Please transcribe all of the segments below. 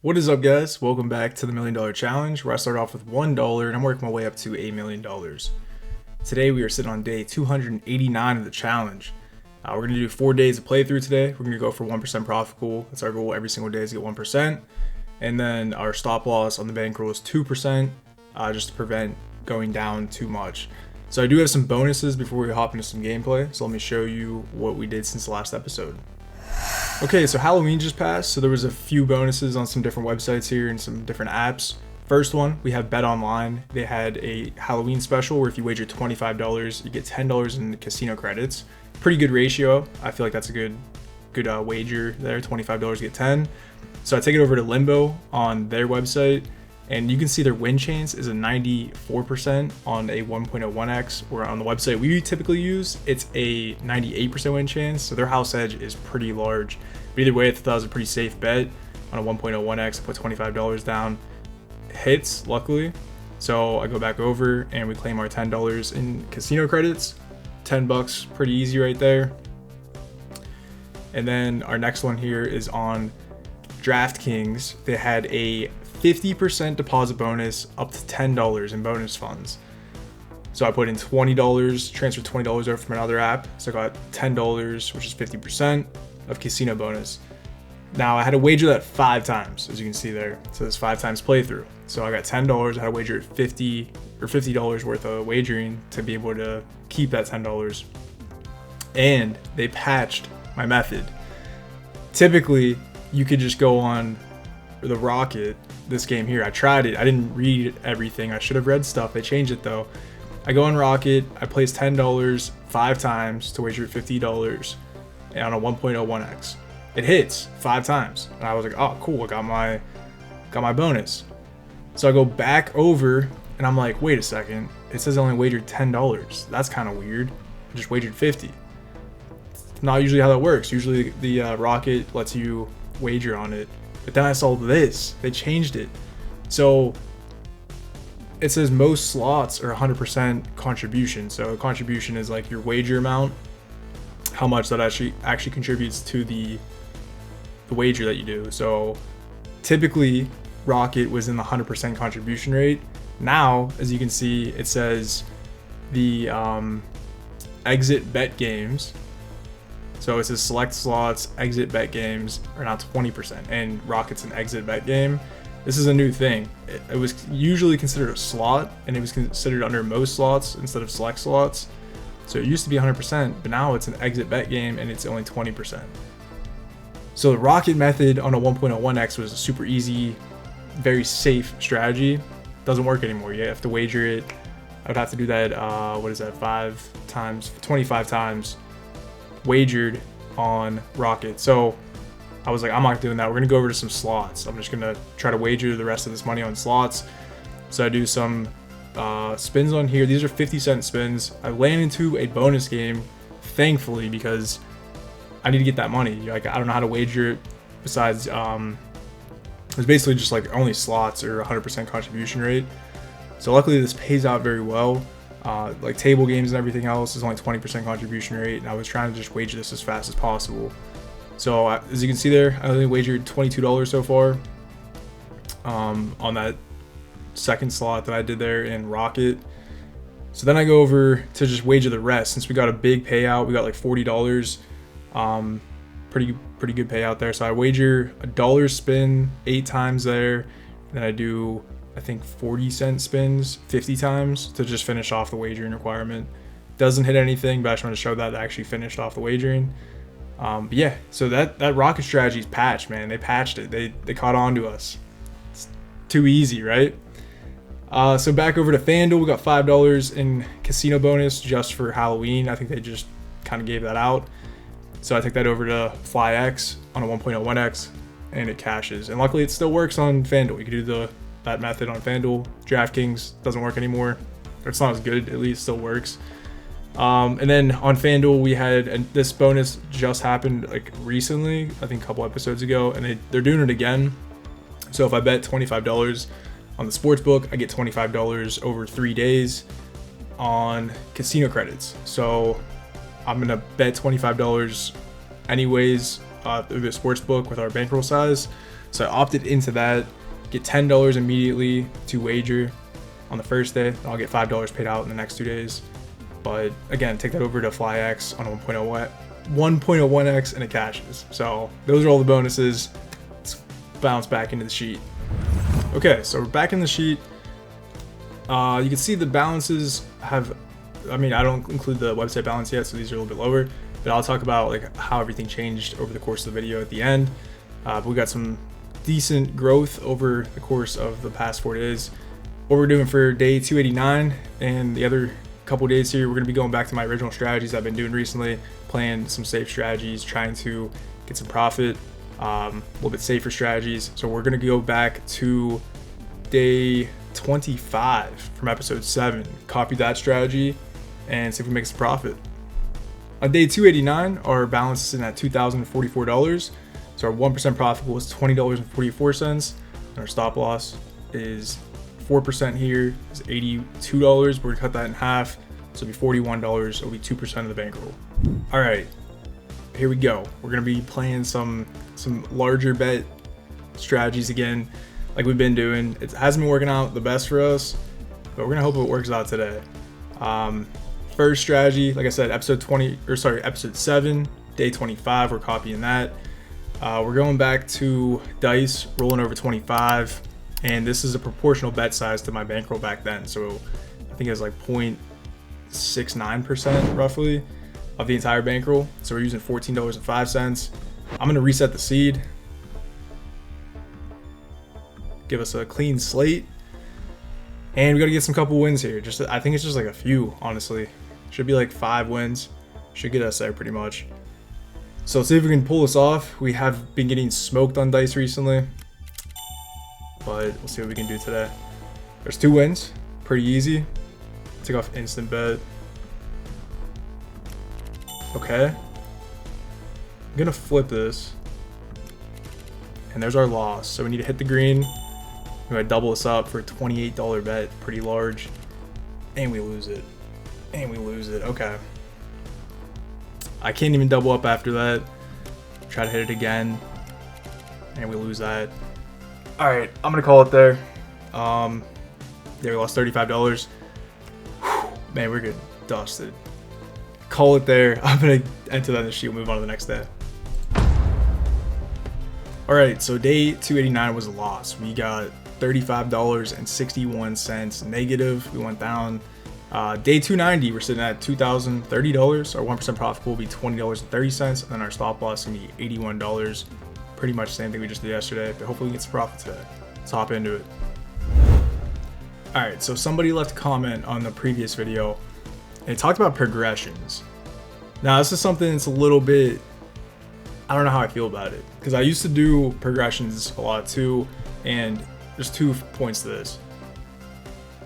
What is up, guys? Welcome back to the $1,000,000 Challenge, where I start off with $1 and I'm working my way up to $1,000,000. Today we are sitting on day 289 of the challenge. We're going to do 4 days of playthrough today. We're going to go for 1% profit pool. That's our goal every single day, is to get 1%. And then our stop loss on the bankroll is 2%, just to prevent going down too much. So I do have some bonuses before we hop into some gameplay. So let me show you what we did since the last episode. Okay, so Halloween just passed, so there was a few bonuses on some different websites here and some different apps. First one, we have Bet Online. They had a Halloween special where if you wager $25, you get $10 in casino credits. Pretty good ratio. I feel like that's a good wager there. $25 to get 10. So I take it over to Limbo on their website, and you can see their win chance is a 94% on a 1.01x, or on the website we typically use, it's a 98% win chance. So their house edge is pretty large. But either way, I thought that was a pretty safe bet. On a 1.01x, I put $25 down. Hits, luckily. So I go back over and we claim our $10 in casino credits. $10, pretty easy right there. And then our next one here is on DraftKings. They had a 50% deposit bonus up to $10 in bonus funds. So I put in $20, transferred $20 over from another app. So I got $10, which is 50% of casino bonus. Now I had to wager that 5 times, as you can see there. So this 5 times playthrough. So I got $10. I had to wager at $50 worth of wagering to be able to keep that $10. And they patched my method. Typically, you could just go on the Rocket. This game here, I tried it. I didn't read everything. I should have read stuff. They changed it though. I go on Rocket. I place $10 5 times to wager $50 on a 1.01x. It hits 5 times, and I was like, "Oh, cool! I got my bonus." So I go back over, and I'm like, "Wait a second! It says I only wagered $10. That's kind of weird. I just wagered 50. Not usually how that works. Usually the Rocket lets you wager on it. But then I saw this. They changed it. So it says most slots are 100% contribution. So contribution is like your wager amount, how much that actually contributes to the wager that you do. So typically Rocket was in the 100% contribution rate. Now, as you can see, it says the exit bet games. So it says select slots, exit bet games are now 20%, and Rocket's an exit bet game. This is a new thing. It was usually considered a slot, and it was considered under most slots instead of select slots. So it used to be 100%, but now it's an exit bet game, and it's only 20%. So the Rocket method on a 1.01x was a super easy, very safe strategy. Doesn't work anymore. You have to wager it. I would have to do that, 25 times wagered on Rocket. So I was like, I'm not doing that. We're gonna go over to some slots. I'm just gonna try to wager the rest of this money on slots. So I do some spins on here. These are 50-cent spins. I land into a bonus game, thankfully, because I need to get that money. Like, I don't know how to wager it besides it's basically just like only slots or 100% contribution rate. So luckily this pays out very well. Like table games and everything else is only 20% contribution rate, and I was trying to just wager this as fast as possible. So as you can see there, I only wagered $22 so far on that second slot that I did there in Rocket. So then I go over to just wager the rest. Since we got a big payout, we got like $40. Pretty good payout there. So I wager $1 spin 8 times there, and then I do, I think, 40-cent spins 50 times to just finish off the wagering requirement. Doesn't hit anything, but I just want to show that I actually finished off the wagering. But yeah, so that Rocket strategy is patched, man. They patched it. They caught on to us. It's too easy, right? So back over to FanDuel, we got $5 in casino bonus just for Halloween. I think they just kind of gave that out. So I take that over to FlyX on a 1.01x, and it cashes. And luckily, it still works on FanDuel. You can do that method on FanDuel. DraftKings doesn't work anymore. Or it's not as good, at least still works. And then on FanDuel, we had, and this bonus just happened like recently, I think a couple episodes ago, and they're doing it again. So if I bet $25 on the sportsbook, I get $25 over 3 days on casino credits. So I'm gonna bet $25 anyways through the sportsbook with our bankroll size. So I opted into that, get $10 immediately to wager on the first day. I'll get $5 paid out in the next 2 days. But again, take that over to FlyX on a 1.01x and it cashes. So those are all the bonuses. Let's bounce back into the sheet. Okay, so we're back in the sheet. You can see the balances have, I don't include the website balance yet, so these are a little bit lower, but I'll talk about like how everything changed over the course of the video at the end. But we got some decent growth over the course of the past 4 days. What we're doing for day 289 and the other couple days here, we're going to be going back to my original strategies I've been doing recently, playing some safe strategies, trying to get some profit, a little bit safer strategies. So we're going to go back to day 25 from episode 7, copy that strategy and see if we make some profit. On day 289, our balance is sitting at $2,044. So our 1% profit was $20.44, and our stop loss is 4% here is $82. We're gonna cut that in half, so it'll be $41. It'll be 2% of the bankroll. All right, here we go. We're gonna be playing some larger bet strategies again, like we've been doing. It hasn't been working out the best for us, but we're gonna hope it works out today. First strategy, like I said, episode 7, day 25. We're copying that. We're going back to dice, rolling over 25. And this is a proportional bet size to my bankroll back then. So I think it was like 0.69% roughly of the entire bankroll. So we're using $14.05. I'm gonna reset the seed. Give us a clean slate. And we gotta get some couple wins here. I think it's just like a few, honestly. Should be like 5 wins. Should get us there pretty much. So let's see if we can pull this off. We have been getting smoked on dice recently, but we'll see what we can do today. There's 2 wins, pretty easy. Take off instant bet. Okay. I'm gonna flip this. And there's our loss. So we need to hit the green. We're gonna double this up for a $28 bet, pretty large. And we lose it. Okay. I can't even double up after that. Try to hit it again. And we lose that. Alright, I'm gonna call it there. Yeah, we lost $35. Whew, man, we're getting dusted. Call it there. I'm gonna enter that in the sheet. We'll move on to the next day. Alright, so day 289 was a loss. We got $35.61 negative. We went down. Day 290, we're sitting at $2,030. Our 1% profit will be $20.30, and then our stop loss is gonna be $81. Pretty much the same thing we just did yesterday, but hopefully we get some profit today. Let's hop into it. All right, so somebody left a comment on the previous video and it talked about progressions. Now this is something that's a little bit, I don't know how I feel about it, because I used to do progressions a lot too, and there's 2 points to this.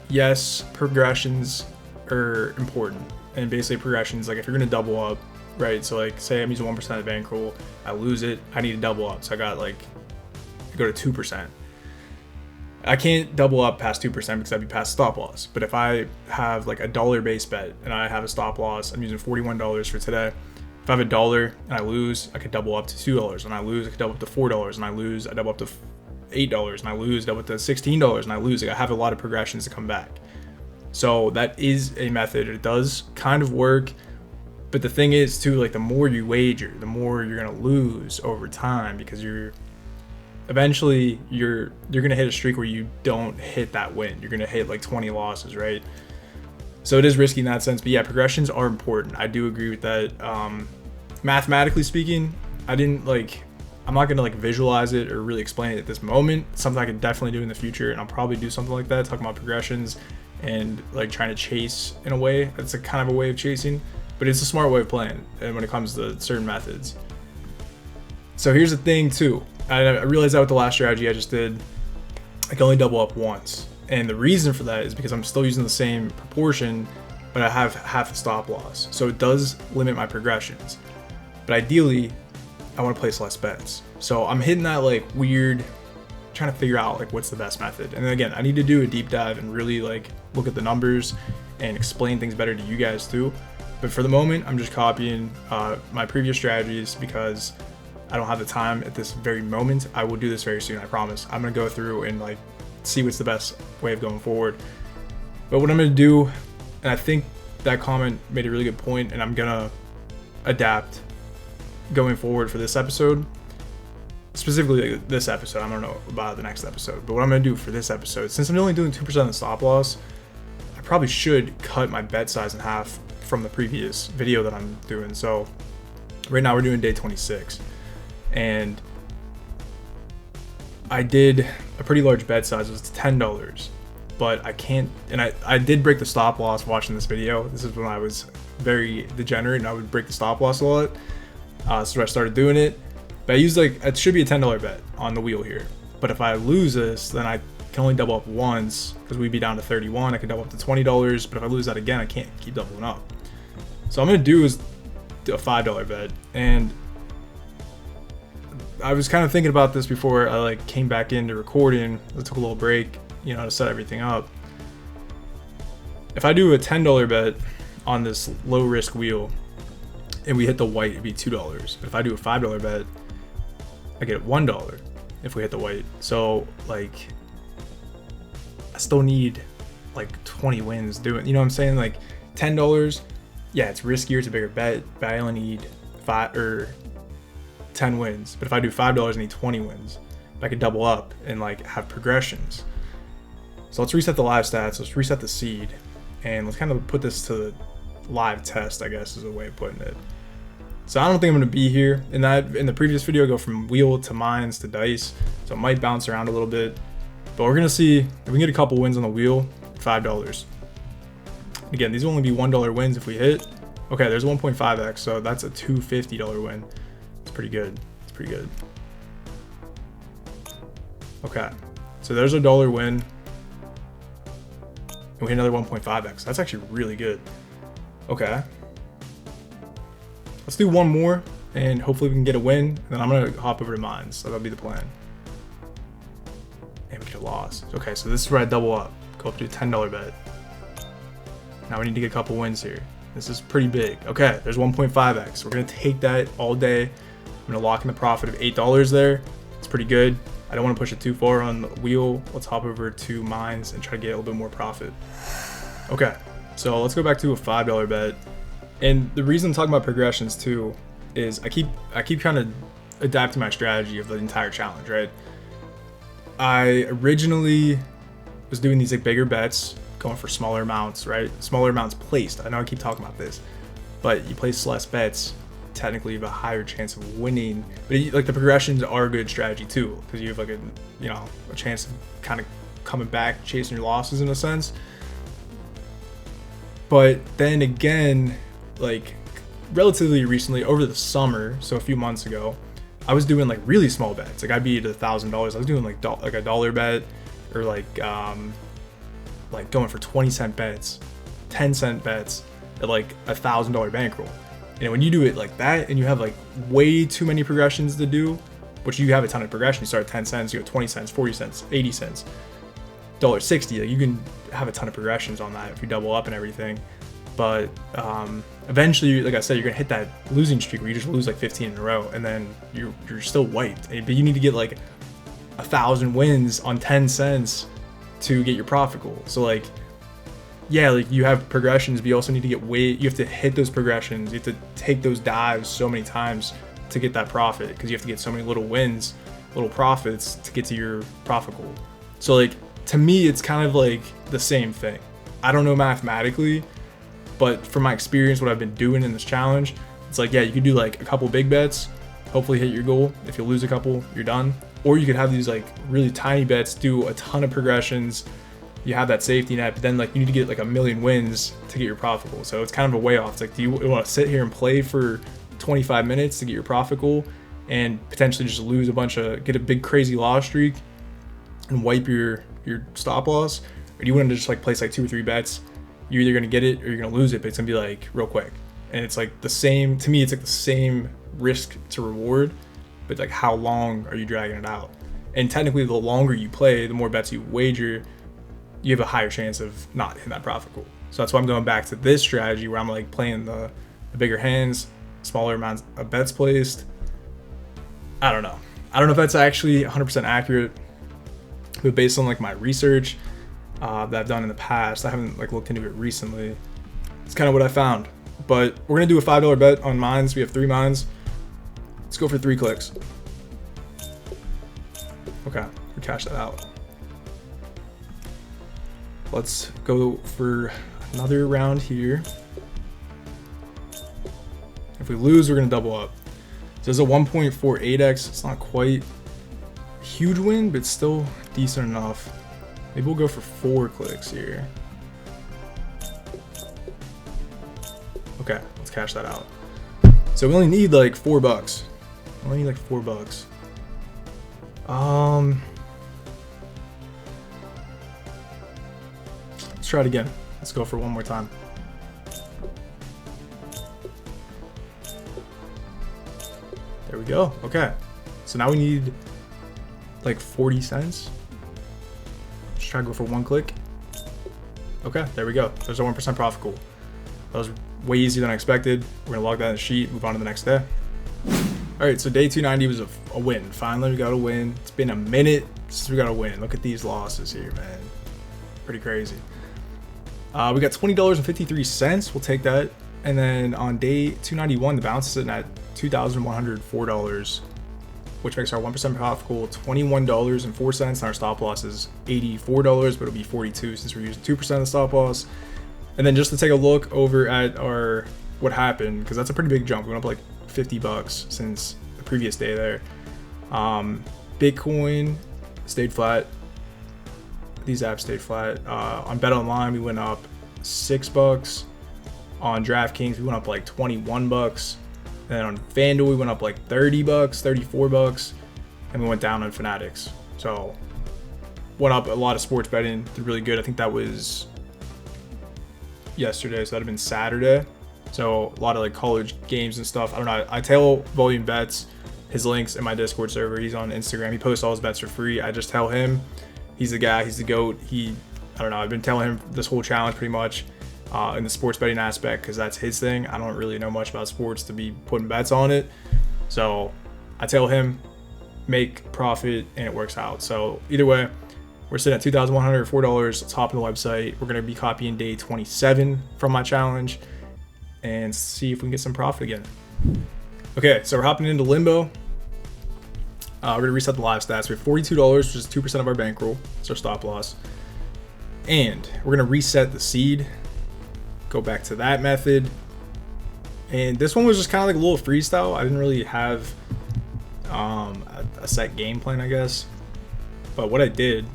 Yes, progressions are important, and basically progressions, like if you're gonna double up, right? So like say I'm using 1% of the bankroll, I lose it, I need to double up. So I got like, I go to 2%. I can't double up past 2% because I'd be past stop loss. But if I have like a $1 base bet and I have a stop loss, I'm using $41 for today. If I have $1 and I lose, I could double up to $2, and I lose, I could double up to $4, and I lose, I double up to $8, and I lose, double up to $16, and I lose. Like I have a lot of progressions to come back. So that is a method. It does kind of work. But the thing is too, like the more you wager, the more you're gonna lose over time, because you're gonna hit a streak where you don't hit that win. You're gonna hit like 20 losses, right? So it is risky in that sense. But yeah, progressions are important. I do agree with that. Mathematically speaking, I'm not gonna like visualize it or really explain it at this moment. It's something I could definitely do in the future, and I'll probably do something like that, talking about progressions and like trying to chase in a way. That's a kind of a way of chasing. But it's a smart way of playing, and when it comes to certain methods. So here's the thing too. I realized that with the last strategy I just did, I can only double up once. And the reason for that is because I'm still using the same proportion, but I have half the stop loss. So it does limit my progressions. But ideally, I want to place less bets. So I'm hitting that like weird, trying to figure out like what's the best method. And then again, I need to do a deep dive and really like look at the numbers and explain things better to you guys too. But for the moment, I'm just copying my previous strategies because I don't have the time at this very moment. I will do this very soon, I promise. I'm gonna go through and like see what's the best way of going forward. But what I'm gonna do, and I think that comment made a really good point, and I'm gonna adapt going forward for this episode. Specifically this episode, I don't know about the next episode, but what I'm gonna do for this episode, since I'm only doing 2% of the stop loss, I probably should cut my bet size in half from the previous video that I'm doing. So right now we're doing day 26, and I did a pretty large bet size. It was $10, but I can't, and I did break the stop loss watching this video. This is when I was very degenerate and I would break the stop loss a lot. So I started doing it, but I used like, it should be a $10 bet on the wheel here. But if I lose this, then I can only double up once, because we'd be down to 31. I can double up to $20, but if I lose that again, I can't keep doubling up. So I'm gonna do is a $5 bet, and I was kind of thinking about this before I like came back into recording. I took a little break, you know, to set everything up. If I do a $10 bet on this low risk wheel and we hit the white, it'd be $2. But if I do a $5 bet, I get $1 if we hit the white. So like, I still need like 20 wins doing, you know what I'm saying? Like $10, yeah, it's riskier, it's a bigger bet, but I only need 5 or 10 wins. But if I do $5, I need 20 wins. But I could double up and like have progressions. So let's reset the live stats, let's reset the seed, and let's kind of put this to the live test, I guess is a way of putting it. So I don't think I'm gonna be here. In the previous video, I go from wheel to mines to dice. So it might bounce around a little bit, but we're gonna see if we can get a couple wins on the wheel, $5. Again, these will only be $1 wins if we hit. Okay, there's 1.5x, so that's a $250 win. It's pretty good. It's pretty good. Okay, so there's a $1 win. And we hit another 1.5x. That's actually really good. Okay. Let's do one more, and hopefully we can get a win. And then I'm gonna hop over to mines. So that'll be the plan. And we get a loss. Okay, so this is where I double up. Go up to a $10 bet. Now we need to get a couple wins here. This is pretty big. Okay, there's 1.5x. We're gonna take that all day. I'm gonna lock in the profit of $8 there. It's pretty good. I don't want to push it too far on the wheel. Let's hop over to mines and try to get a little bit more profit. Okay, so let's go back to a $5 bet. And the reason I'm talking about progressions too is I keep trying to adapt to my strategy of the entire challenge, right? I originally was doing these like bigger bets, going for smaller amounts, right? Smaller amounts placed. I know I keep talking about this, but you place less bets, technically you have a higher chance of winning. But like the progressions are a good strategy too, because you have like a chance of kind of coming back, chasing your losses in a sense. But then again, like relatively recently over the summer, so a few months ago, I was doing like really small bets. Like I'd be at $1,000. I was doing like a dollar bet, or like going for 20-cent bets, 10-cent bets at like $1,000 bankroll. And when you do it like that, and you have like way too many progressions to do, which you have a ton of progression. You start at 10 cents, you go 20 cents, 40 cents, 80 cents, $1.60. Like you can have a ton of progressions on that if you double up and everything. But eventually, like I said, you're gonna hit that losing streak where you just lose like 15 in a row, and then you're still wiped. But you need to get like 1,000 wins on 10 cents to get your profit goal. So like, yeah, like you have progressions, but you also need to you have to hit those progressions. You have to take those dives so many times to get that profit, because you have to get so many little wins, little profits to get to your profit goal. So like, to me, it's kind of like the same thing. I don't know mathematically, but from my experience, what I've been doing in this challenge, it's like, yeah, you could do like a couple big bets, hopefully hit your goal. If you lose a couple, you're done. Or you could have these like really tiny bets, do a ton of progressions, you have that safety net, but then like you need to get like 1,000,000 wins to get your profit goal. So it's kind of a way off. It's like, do you want to sit here and play for 25 minutes to get your profit goal and potentially just lose get a big crazy loss streak and wipe your stop loss? Or do you want to just like place like 2 or 3 bets? You're either going to get it or you're going to lose it, but it's going to be like real quick. And it's like the same, to me, it's like the same risk to reward, but like how long are you dragging it out? And technically, the longer you play, the more bets you wager, you have a higher chance of not hitting that profit goal. So that's why I'm going back to this strategy where I'm like playing the bigger hands, smaller amounts of bets placed, I don't know. I don't know if that's actually 100% accurate, but based on like my research that I've done in the past, I haven't like looked into it recently. It's kind of what I found. But we're gonna do a $5 bet on mines. We have 3 mines. Let's go for 3 clicks. Okay, we cash that out. Let's go for another round here. If we lose, we're gonna double up. So there's a 1.48x. It's not quite a huge win, but still decent enough. Maybe we'll go for 4 clicks here. Okay, let's cash that out. So we only need like $4. We only need like $4. Let's try it again. Let's go for one more time. There we go. Okay. So now we need like 40 cents. Let's try to go for 1 click. Okay, there we go. There's a 1% profit pool. That was way easier than I expected. We're gonna log that in the sheet, move on to the next day. All right, so day 290 was a win. Finally, we got a win. It's been a minute since we got a win. Look at these losses here, man. Pretty crazy. We got $20.53. We'll take that. And then on day 291, the balance is sitting at $2,104, which makes our 1% profit pool $21.04. And our stop loss is $84, but it'll be $42 since we're using 2% of the stop loss. And then just to take a look over at our what happened, because that's a pretty big jump. We went up like $50 since the previous day there. Bitcoin stayed flat. These apps stayed flat. On Bet Online, we went up $6. On DraftKings, we went up like $21. And then on FanDuel, we went up like $30, $34, and we went down on Fanatics. So went up a lot of sports betting. Did really good. I think that was yesterday, so that'd have been Saturday. So a lot of like college games and stuff. I don't know. I tell Volume Bets his links in my Discord server. He's on Instagram. He posts all his bets for free. I just tell him he's the guy. He's the GOAT. I don't know. I've been telling him this whole challenge pretty much in the sports betting aspect because that's his thing. I don't really know much about sports to be putting bets on it. So I tell him make profit and it works out. So either way, we're sitting at $2,104. Let's hop on the website. We're going to be copying day 27 from my challenge and see if we can get some profit again. Okay, so we're hopping into Limbo. We're going to reset the live stats. We have $42, which is 2% of our bankroll. It's our stop loss. And we're going to reset the seed. Go back to that method. And this one was just kind of like a little freestyle. I didn't really have a set game plan, I guess. But what I did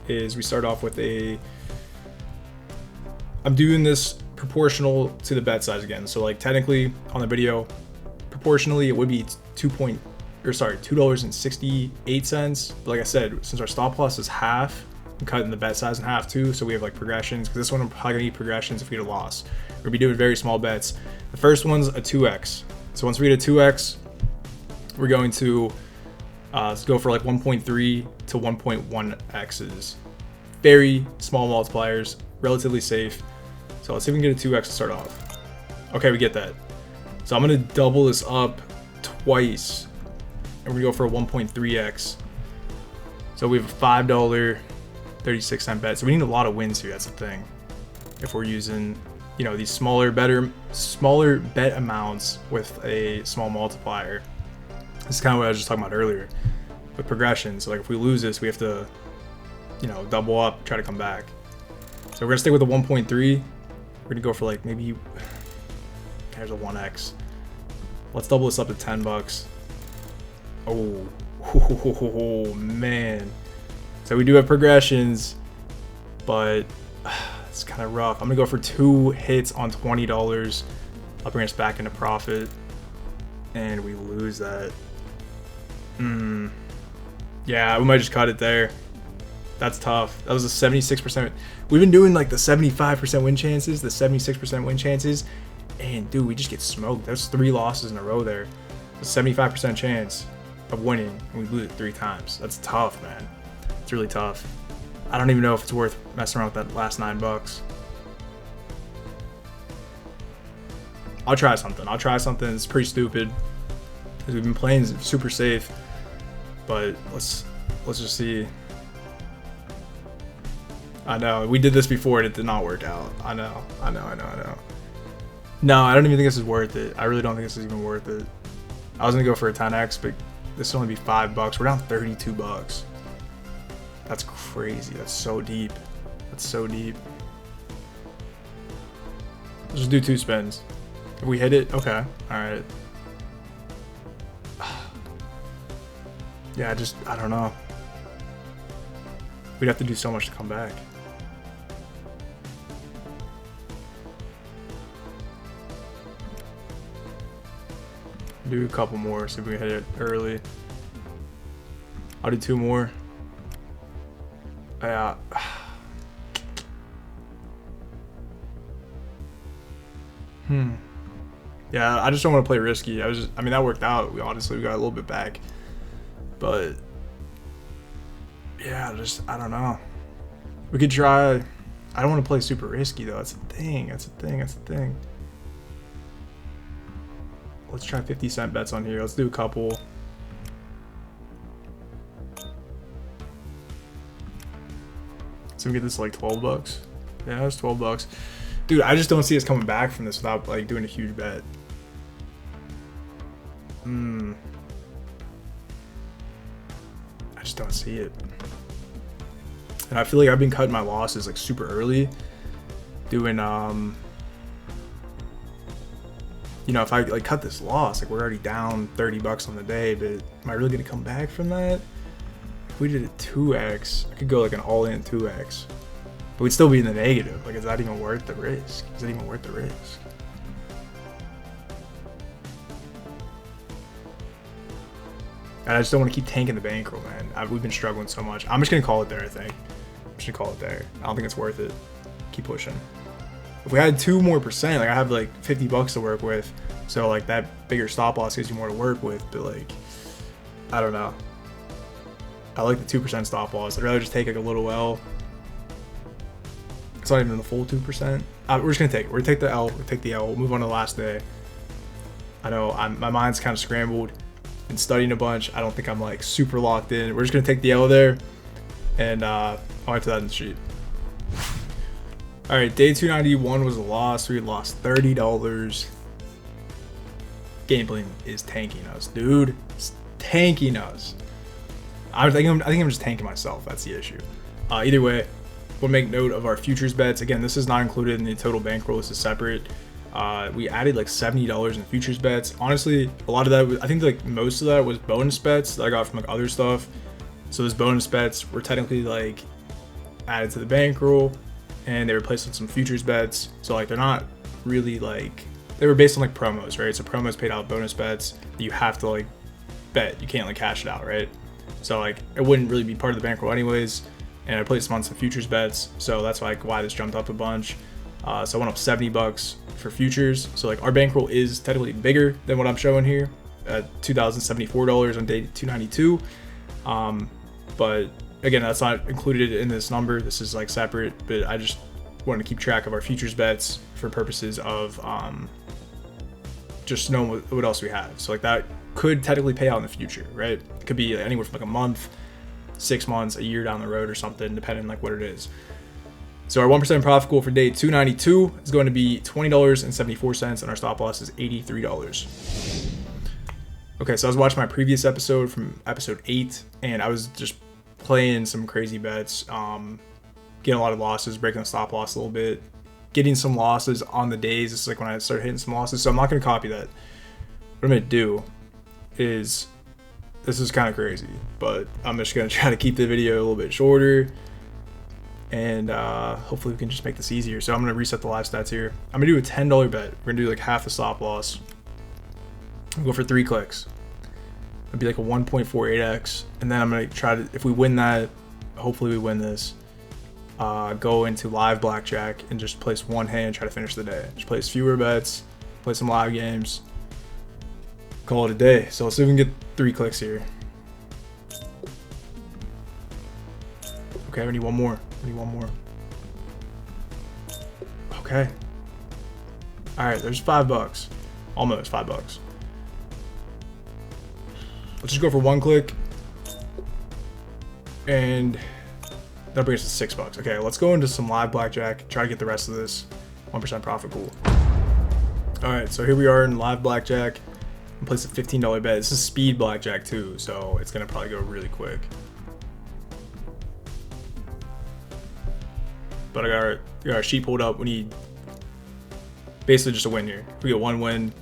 is we start off with I'm doing this proportional to the bet size again. So like technically on the video, proportionally it would be $2.68. But like I said, since our stop loss is half, I'm cutting the bet size in half too. So we have like progressions, because this one I'm probably gonna need progressions if we get a loss. We're gonna be doing very small bets. The first one's a 2x. So once we get a 2x, we're going to let's go for like 1.3 to 1.1 x's. Very small multipliers, relatively safe. So let's see if we can get a 2x to start off. Okay, we get that. So I'm gonna double this up twice, and we're gonna go for a 1.3x. So we have a $5.36 bet. So we need a lot of wins here. That's the thing. If we're using, you know, these smaller bet amounts with a small multiplier. This is kind of what I was just talking about earlier with progression. So like if we lose this, we have to, you know, double up, try to come back. So we're gonna stick with the 1.3. We're gonna go for like maybe, there's a 1x. Let's double this up to $10. Oh man. So we do have progressions, but it's kind of rough. I'm gonna go for 2 hits on $20. I'll bring us back into profit, and we lose that. Yeah, we might just cut it there. That's tough. That was a 76%. We've been doing like the 75% win chances, the 76% win chances, and dude, we just get smoked. There's 3 losses in a row there. A 75% chance of winning, and we lose it 3 times. That's tough, man. It's really tough. I don't even know if it's worth messing around with that last $9. I'll try something. It's pretty stupid because we've been playing super safe. but let's just see. I know we did this before and it did not work out. I know. No, I don't even think this is worth it. I really don't think this is even worth it. I was gonna go for a 10x, but this will only be $5. We're down 32 bucks. That's crazy. That's so deep. That's so deep. Let's just do 2 spins. If we hit it, okay. All right. Yeah, I don't know. We'd have to do so much to come back. Do a couple more, see if we can hit it early. I'll do 2 more. Yeah. Yeah, I just don't want to play risky. I mean, that worked out. We got a little bit back. But yeah, I don't know. We could try. I don't want to play super risky though. That's the thing. Let's try 50-cent bets on here. Let's do a couple. So we get this to like 12 bucks. Yeah, that's 12 bucks. Dude, I just don't see us coming back from this without like doing a huge bet. I just don't see it. And I feel like I've been cutting my losses like super early. Doing you know, if I like cut this loss, like we're already down 30 bucks on the day, but am I really gonna come back from that? If we did a 2x, I could go like an all-in 2x, but we'd still be in the negative. Like, is that even worth the risk? Is it even worth the risk? And I just don't want to keep tanking the bankroll, man. We've been struggling so much. I'm just gonna call it there. I think I'm just gonna call it there. I don't think it's worth it. Keep pushing. If we had 2% more, like I have like 50 bucks to work with, so like that bigger stop loss gives you more to work with. But like, I don't know. I like the 2% stop loss. I'd rather just take like a little L. It's not even the full 2%. We're just gonna take it. We're gonna take the L. We'll take the L. We'll move on to the last day. I know my mind's kind of scrambled. Been studying a bunch. I don't think I'm like super locked in. We're just gonna take the L there, and I'll enter that in the sheet. All right, day 291 was a loss. We lost $30. Gambling is tanking us, dude. It's tanking us. I think I'm just tanking myself. That's the issue. Either way, we'll make note of our futures bets. Again, this is not included in the total bankroll. This is separate. We added like $70 in futures bets. Honestly, a lot of that, I think like most of that was bonus bets that I got from like other stuff. So those bonus bets were technically like added to the bankroll, and they replaced with some futures bets. So like they're not really like, they were based on like promos, right? So promos paid out bonus bets that you have to like bet. You can't like cash it out, right? So like it wouldn't really be part of the bankroll anyways. And I placed them on some futures bets. So that's like why this jumped up a bunch. So I went up 70 bucks for futures. So like our bankroll is technically bigger than what I'm showing here at $2,074 on day 292. But again, that's not included in this number. This is like separate, but I just wanted to keep track of our futures bets for purposes of just knowing what else we have. So like that could technically pay out in the future, right? It could be anywhere from like a month, 6 months, a year down the road or something, depending like what it is. So our 1% profit goal for day 292 is going to be $20.74, and our stop loss is $83. Okay, so I was watching my previous episode from episode 8, and I was just playing some crazy bets, getting a lot of losses, breaking the stop loss a little bit, getting some losses on the days. This is like when I started hitting some losses. So I'm not going to copy that. What I'm going to do is, this is kind of crazy, but I'm just going to try to keep the video a little bit shorter, and hopefully we can just make this easier. So I'm going to reset the live stats here. I'm going to do a $10 bet. We're going to do like half the stop loss. I'll go for 3 clicks. It'd be like a 1.48x, and then I'm going to try to, if we win that, hopefully we win this, go into live blackjack and just place one hand, try to finish the day. Just place fewer bets, play some live games, call it a day. So let's see if we can get 3 clicks here. Okay, we need one more. Okay. All right, there's $5. Almost $5. Let's just go for 1 click. And that brings us to $6. Okay, let's go into some live blackjack. Try to get the rest of this 1% profit pool. All right, so here we are in live blackjack. And place a $15 bet. This is speed blackjack too, so it's gonna probably go really quick. But I got our sheet pulled up. We need basically just a win here. If we get one win,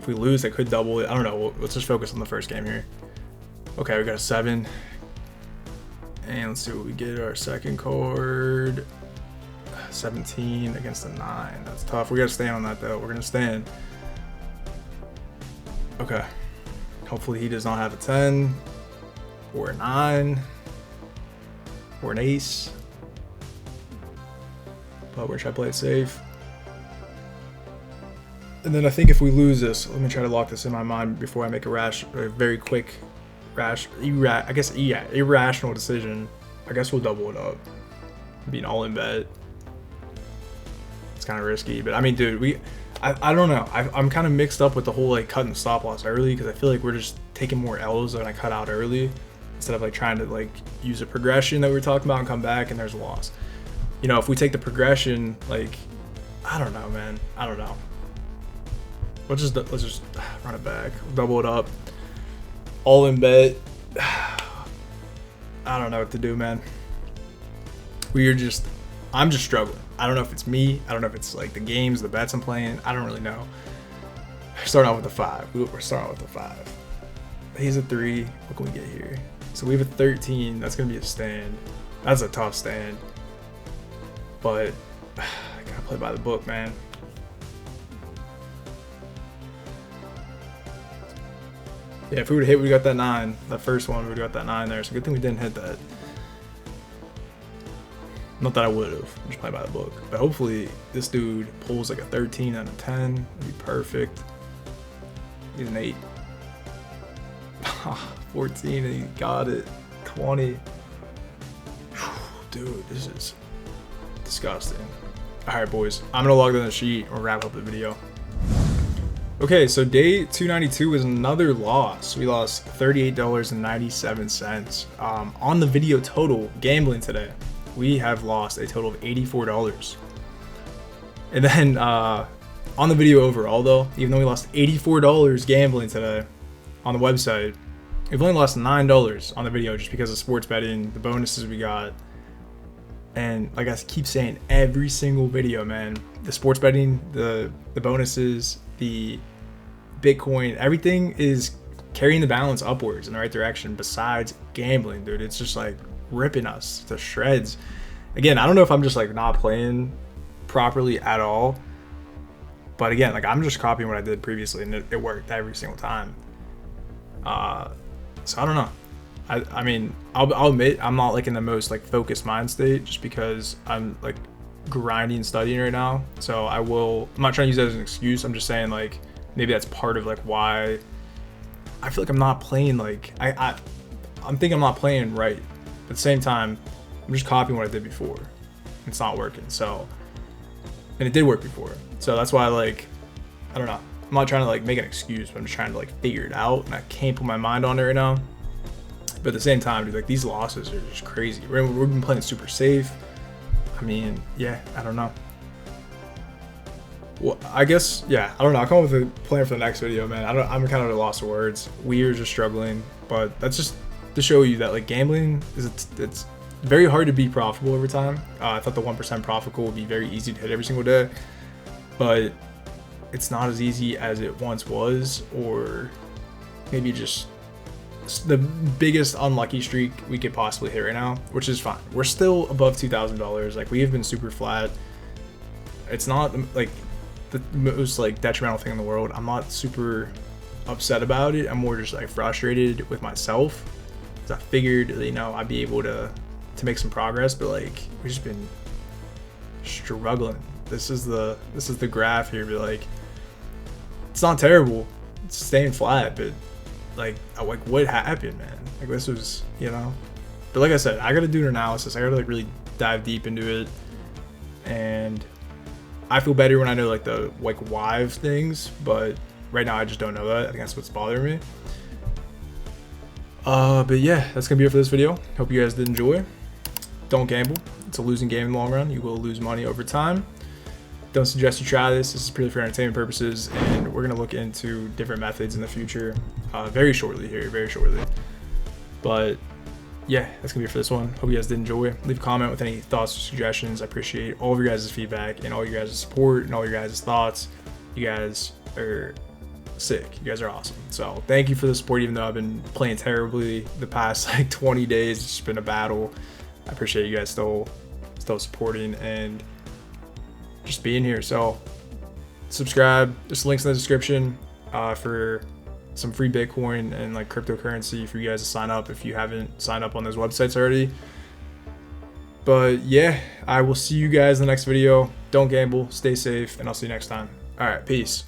if we lose, I could double it. I don't know. Let's just focus on the first game here. Okay, we got a 7. And let's see what we get. Our second card. 17 against a 9. That's tough. We gotta stand on that though. We're gonna stand. Okay. Hopefully he does not have a 10 or a 9 or an ace. But we're trying to play it safe. And then I think if we lose this, let me try to lock this in my mind before I make a very quick, irrational decision. I guess we'll double it up. Be an all-in bet. It's kind of risky, but I mean, dude, I don't know. I'm kind of mixed up with the whole like cutting the stop loss early because I feel like we're just taking more L's when I cut out early instead of like trying to like use a progression that we were talking about and come back and there's a loss. You know, if we take the progression, like, I don't know, man. I don't know. Let's just run it back. Double it up. All in bet. I don't know what to do, man. I'm just struggling. I don't know if it's me. I don't know if it's like the games, the bets I'm playing. I don't really know. Starting off with a 5. We're starting off with a 5. He's a 3. What can we get here? So we have a 13. That's going to be a stand. That's a tough stand. But I gotta play by the book, man. Yeah, if we would have hit, we got that 9. That first one, we would have got that 9 there. So good thing we didn't hit that. Not that I would have. Just play by the book. But hopefully this dude pulls like a 13 and a 10. That'd be perfect. He's an 8. 14 and he got it. 20. Dude, this is disgusting. Alright, boys. I'm gonna log down the sheet and wrap up the video. Okay, so day 292 was another loss. We lost $38.97. On the video total gambling today, we have lost a total of $84. And then on the video overall though, even though we lost $84 gambling today on the website, we've only lost $9 on the video just because of sports betting, the bonuses we got. And like I keep saying, every single video, man, the sports betting, the bonuses, the Bitcoin, everything is carrying the balance upwards in the right direction besides gambling, dude. It's just like ripping us to shreds. Again, I don't know if I'm just like not playing properly at all. But again, like I'm just copying what I did previously and it worked every single time. So I don't know. I mean, I'll admit I'm not like in the most like focused mind state just because I'm like grinding studying right now. So I'm not trying to use that as an excuse. I'm just saying like maybe that's part of like why I feel like I'm not playing like I'm thinking I'm not playing right. But at the same time, I'm just copying what I did before. It's not working. So, and it did work before. So that's why like, I don't know. I'm not trying to like make an excuse, but I'm just trying to like figure it out. And I can't put my mind on it right now. But at the same time, dude, like these losses are just crazy. We've been playing super safe. I mean, yeah, I don't know. Well, I guess, yeah, I don't know. I'll come up with a plan for the next video, man. I'm kind of at a loss of words. We are just struggling, but that's just to show you that like gambling it's very hard to be profitable over time. I thought the 1% profit goal would be very easy to hit every single day, but it's not as easy as it once was, or maybe just the biggest unlucky streak we could possibly hit right now, which is fine. We're still above $2,000. Like we have been super flat. It's not like the most like detrimental thing in the world. I'm not super upset about it. I'm more just like frustrated with myself because I figured, you know, I'd be able to make some progress, but like we've just been struggling. This is the graph here, but like it's not terrible. It's staying flat, but like what happened, man? Like this was, you know. But like I said, I gotta do an analysis. I gotta like really dive deep into it, and I feel better when I know like the like why things. But right now I just don't know that. I think that's what's bothering me. But yeah, that's gonna be it for this video. Hope you guys did enjoy. Don't gamble. It's a losing game in the long run. You will lose money over time. Don't suggest you try this. This is purely for entertainment purposes, and we're gonna look into different methods in the future very shortly here, very shortly. But yeah, that's gonna be it for this one. Hope you guys did enjoy. Leave a comment with any thoughts or suggestions. I appreciate all of your guys' feedback and all your guys' support and all your guys' thoughts. You guys are sick. You guys are awesome. So thank you for the support, even though I've been playing terribly the past like 20 days. It's just been a battle. I appreciate you guys still supporting and just being here. So subscribe. There's links in the description for some free Bitcoin and like cryptocurrency for you guys to sign up if you haven't signed up on those websites already. But yeah, I will see you guys in the next video. Don't gamble, stay safe, and I'll see you next time. All right, peace.